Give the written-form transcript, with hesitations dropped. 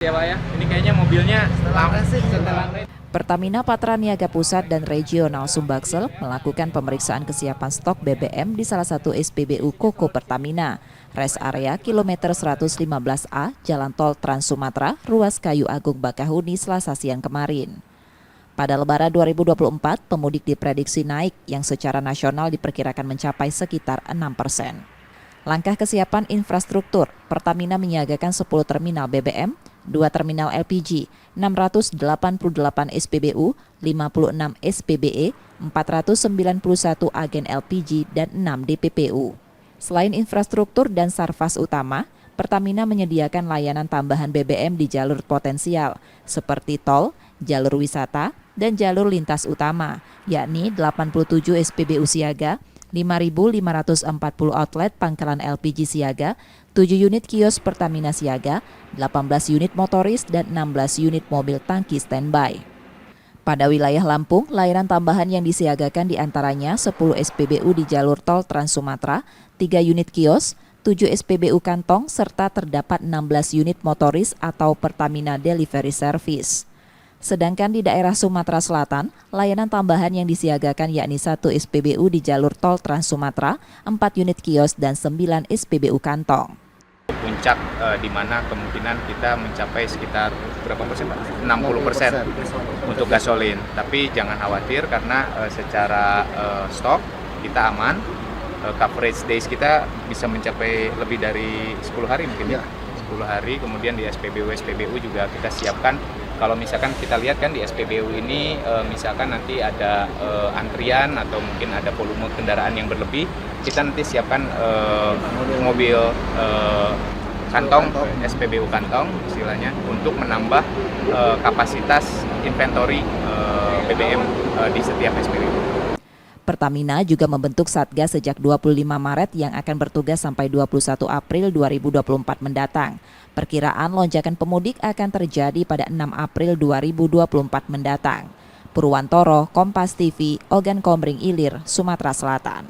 Ya Pak ya, ini kayaknya mobilnya setelah Pertamina Patra Niaga Pusat dan Regional Sumbaksel melakukan pemeriksaan kesiapan stok BBM di salah satu SPBU Koko Pertamina, res area kilometer 115A, Jalan Tol Trans Sumatera, Ruas Kayu Agung Bakahuni, Selasa siang kemarin. Pada Lebaran 2024, pemudik diprediksi naik yang secara nasional diperkirakan mencapai sekitar 6%. Langkah kesiapan infrastruktur, Pertamina menyiagakan 10 terminal BBM, 2 terminal LPG, 688 SPBU, 56 SPBE, 491 agen LPG, dan 6 DPPU. Selain infrastruktur dan sarfas utama, Pertamina menyediakan layanan tambahan BBM di jalur potensial, seperti tol, jalur wisata, dan jalur lintas utama, yakni 87 SPBU siaga, 5.540 outlet pangkalan LPG siaga, 7 unit kios Pertamina siaga, 18 unit motoris, dan 16 unit mobil tangki standby. Pada wilayah Lampung, layanan tambahan yang disiagakan diantaranya 10 SPBU di jalur tol Trans Sumatera, 3 unit kios, 7 SPBU kantong, serta terdapat 16 unit motoris atau Pertamina Delivery Service. Sedangkan di daerah Sumatera Selatan, layanan tambahan yang disiagakan yakni 1 SPBU di jalur tol Trans Sumatera, 4 unit kios, dan 9 SPBU kantong. puncak di mana kemungkinan kita mencapai sekitar berapa persen Pak? 60% untuk gasolin. Tapi jangan khawatir karena secara stok kita aman. Coverage days kita bisa mencapai lebih dari 10 hari mungkin ya. 10 hari, kemudian di SPBU juga kita siapkan. Kalau misalkan kita lihat kan di SPBU ini misalkan nanti ada antrian atau mungkin ada volume kendaraan yang berlebih, kita nanti siapkan mobil kantong, SPBU kantong istilahnya, untuk menambah kapasitas inventory BBM di setiap SPBU. Pertamina juga membentuk Satgas sejak 25 Maret yang akan bertugas sampai 21 April 2024 mendatang. Perkiraan lonjakan pemudik akan terjadi pada 6 April 2024 mendatang. Purwantoro, Kompas TV, Ogan Komering Ilir, Sumatera Selatan.